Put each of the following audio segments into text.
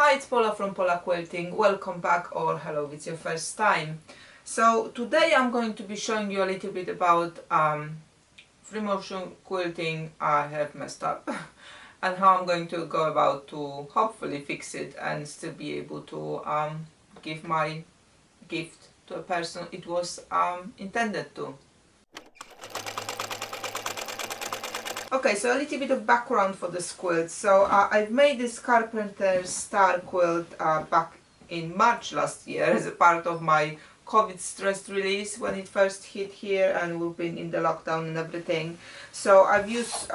Hi, it's Paula from Pola Quilting. Welcome back, or hello if it's your first time. So today I'm going to be showing you a little bit about free motion quilting I have messed up and how I'm going to go about to hopefully fix it and still be able to give my gift to a person it was intended to. Okay, so a little bit of background for this quilt. So I've made this Carpenter's Star quilt back in March last year as a part of my COVID stress release when it first hit here and we've been in the lockdown and everything. So I've used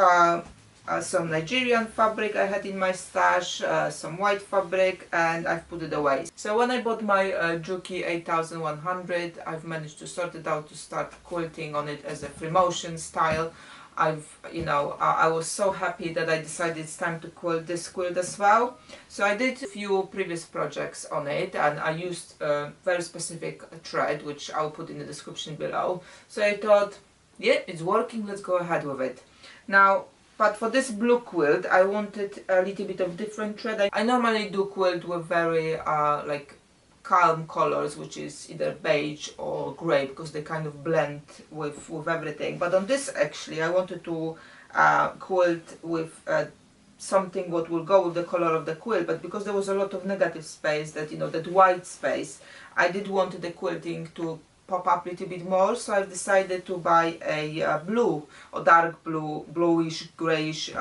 some Nigerian fabric I had in my stash, some white fabric, and I've put it away. So when I bought my Juki 8100, I've managed to sort it out to start quilting on it as a free motion style. I was so happy that I decided it's time to quilt this quilt as well. So I did a few previous projects on it and I used a very specific thread which I'll put in the description below. So I thought, yeah, it's working, let's go ahead with it. Now, but for this blue quilt I wanted a little bit of different thread. I normally do quilt with very like calm colors, which is either beige or grey, because they kind of blend with everything. But on this actually I wanted to quilt with something what will go with the color of the quilt, but because there was a lot of negative space, that that white space, I did want the quilting to pop up a little bit more. So I've decided to buy a blue or dark blue, bluish, greyish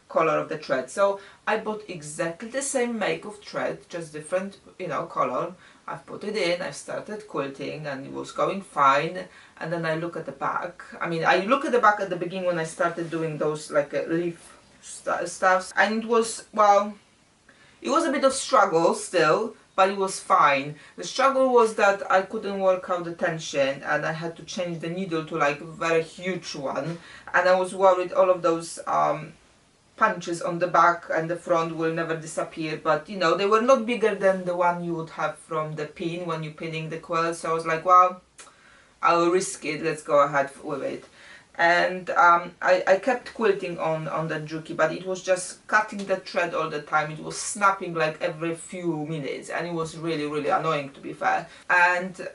color of the thread. So I bought exactly the same make of thread, just different color. I've put it in, I started quilting and it was going fine, and then I look at the back. I look at the back at the beginning when I started doing those like leaf stuffs, and it was, well, it was a bit of struggle still, but it was fine. The struggle was that I couldn't work out the tension and I had to change the needle to like a very huge one, and I was worried all of those punches on the back and the front will never disappear, but they were not bigger than the one you would have from the pin when you're pinning the quilt. So I was like, well, I'll risk it, let's go ahead with it. And I kept quilting on the Juki, but it was just cutting the thread all the time. It was snapping like every few minutes and it was really, really annoying, to be fair. And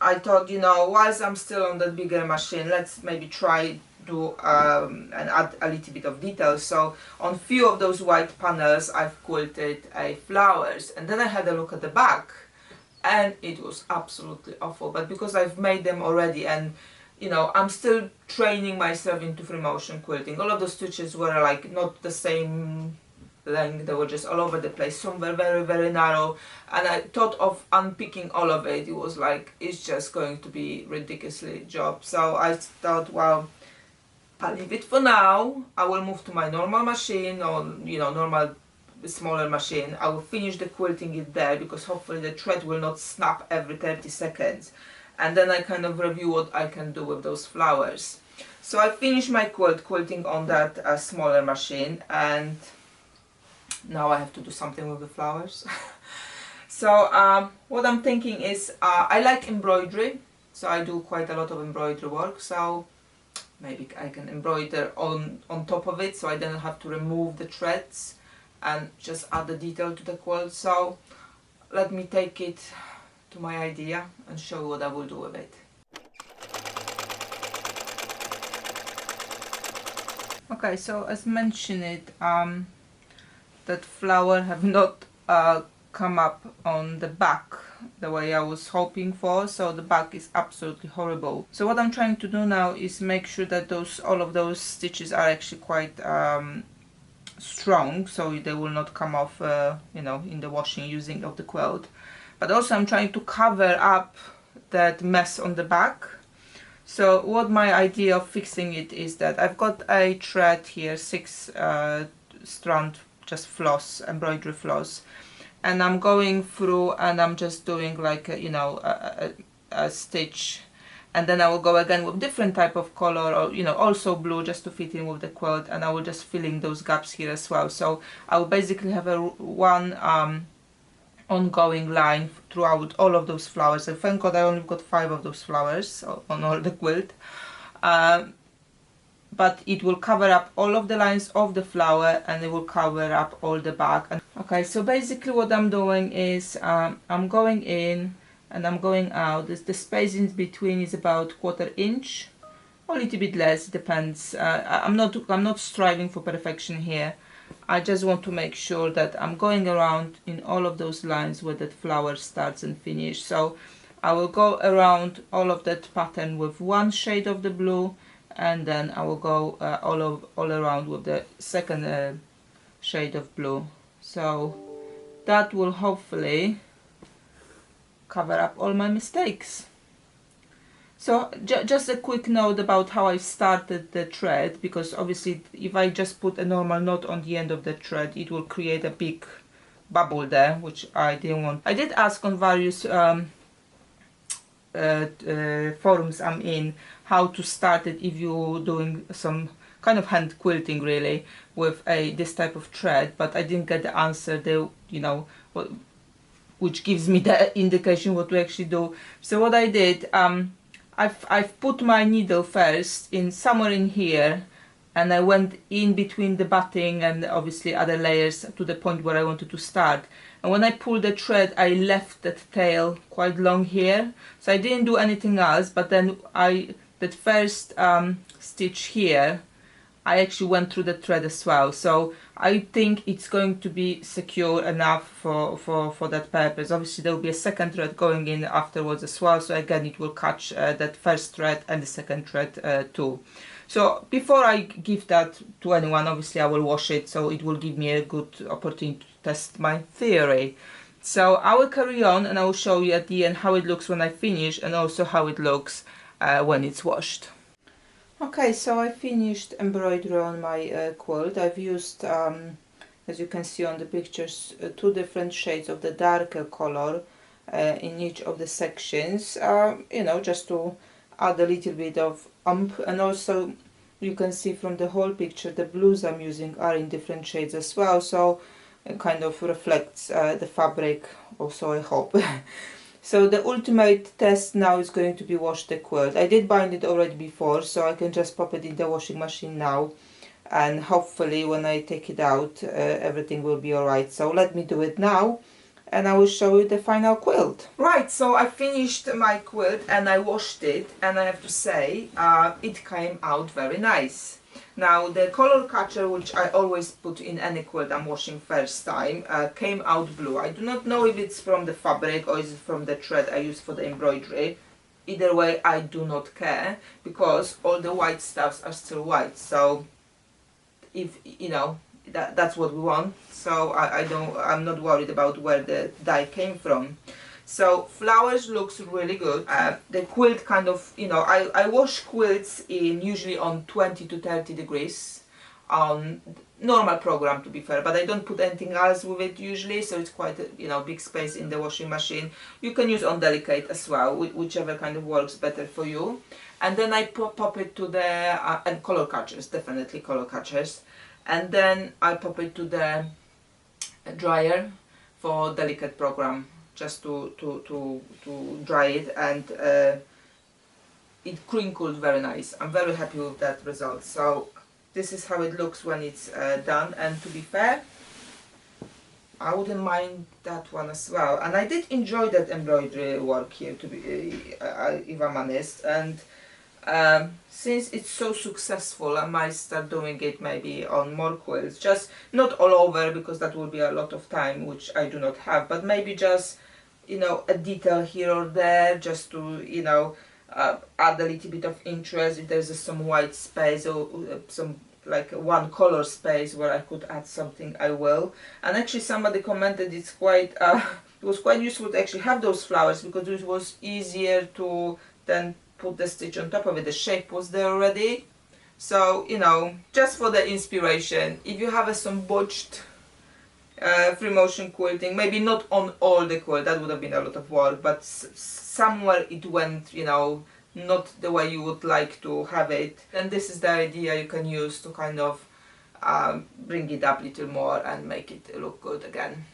I thought, whilst I'm still on that bigger machine, let's maybe try do and add a little bit of detail. So on few of those white panels I've quilted flowers, and then I had a look at the back and it was absolutely awful. But because I've made them already and I'm still training myself into free motion quilting, all of the stitches were like not the same length, they were just all over the place. Some were very, very narrow, and I thought of unpicking all of it. It was like, it's just going to be ridiculously job. So I thought, well, I'll leave it for now. I will move to my normal machine, or normal smaller machine. I will finish the quilting it there, because hopefully the thread will not snap every 30 seconds. And then I kind of review what I can do with those flowers. So I finished my quilting on that smaller machine, and now I have to do something with the flowers. So what I'm thinking is, I like embroidery, so I do quite a lot of embroidery work. So maybe I can embroider on top of it, so I don't have to remove the threads and just add the detail to the quilt. So let me take it to my idea and show you what I will do with it. Okay, so as mentioned, that flower have not come up on the back the way I was hoping for, so the back is absolutely horrible. So what I'm trying to do now is make sure that all of those stitches are actually quite strong, so they will not come off in the washing using of the quilt. But also I'm trying to cover up that mess on the back. So what my idea of fixing it is that I've got a thread here, 6 strand just floss, embroidery floss, and I'm going through and I'm just doing like a stitch, and then I will go again with different type of color, or also blue, just to fit in with the quilt, and I will just fill in those gaps here as well. So I will basically have one ongoing line throughout all of those flowers. And thank God I only got 5 of those flowers on all the quilt. But it will cover up all of the lines of the flower, and it will cover up all the back. And Okay, so basically what I'm doing is I'm going in and I'm going out. The space in between is about 1/4 inch, or a little bit less, depends. I'm not striving for perfection here. I just want to make sure that I'm going around in all of those lines where that flower starts and finish. So I will go around all of that pattern with one shade of the blue, and then I will go all around with the second shade of blue. So that will hopefully cover up all my mistakes. So just a quick note about how I started the thread, because obviously if I just put a normal knot on the end of the thread, it will create a big bubble there, which I didn't want. I did ask on various forums I'm in how to start it if you're doing some kind of hand quilting really with this type of thread, but I didn't get the answer there, you know, which gives me the indication what to actually do. So what I did, I've put my needle first in somewhere in here, and I went in between the batting and obviously other layers to the point where I wanted to start. And when I pulled the thread, I left that tail quite long here, so I didn't do anything else. But then that first stitch here, I actually went through the thread as well. So I think it's going to be secure enough for that purpose. Obviously there will be a second thread going in afterwards as well, so again it will catch that first thread and the second thread too. So before I give that to anyone, obviously I will wash it, so it will give me a good opportunity to test my theory. So I will carry on and I will show you at the end how it looks when I finish, and also how it looks when it's washed. Okay, so I finished embroidery on my quilt. I've used, as you can see on the pictures, 2 different shades of the darker color in each of the sections, you know, just to add a little bit of ump. And also you can see from the whole picture the blues I'm using are in different shades as well, so it kind of reflects the fabric also, I hope. So the ultimate test now is going to be wash the quilt. I did bind it already before, so I can just pop it in the washing machine now, and hopefully when I take it out everything will be alright. So let me do it now and I will show you the final quilt. Right, so I finished my quilt and I washed it, and I have to say it came out very nice. Now the color catcher, which I always put in any quilt I'm washing first time, came out blue. I do not know if it's from the fabric or is it from the thread I use for the embroidery. Either way, I do not care, because all the white stuffs are still white. So if you know, that's what we want. So I'm not worried about where the dye came from. So flowers looks really good. The quilt kind of, you know, I wash quilts in usually on 20 to 30 degrees on normal program, to be fair, but I don't put anything else with it usually, so it's quite a, you know, big space in the washing machine. You can use on delicate as well, whichever kind of works better for you. And then I pop it to the and color catchers, definitely color catchers, and then I pop it to the dryer for delicate program, just to dry it, and it crinkled very nice. I'm very happy with that result. So this is how it looks when it's done, and to be fair, I wouldn't mind that one as well. And I did enjoy that embroidery work here, to be if I'm honest, and since it's so successful, I might start doing it maybe on more quilts, just not all over, because that will be a lot of time, which I do not have, but maybe just, you know, a detail here or there, just to, you know, add a little bit of interest. If there's some white space or some like one color space where I could add something, I will. And actually somebody commented it's quite it was quite useful to actually have those flowers, because it was easier to then put the stitch on top of it. The shape was there already. So, you know, just for the inspiration, if you have some botched free motion quilting, maybe not on all the quilt, that would have been a lot of work, but somewhere it went, you know, not the way you would like to have it, then this is the idea you can use to kind of bring it up a little more and make it look good again.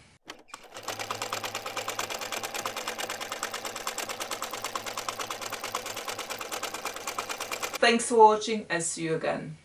Thanks for watching, and see you again.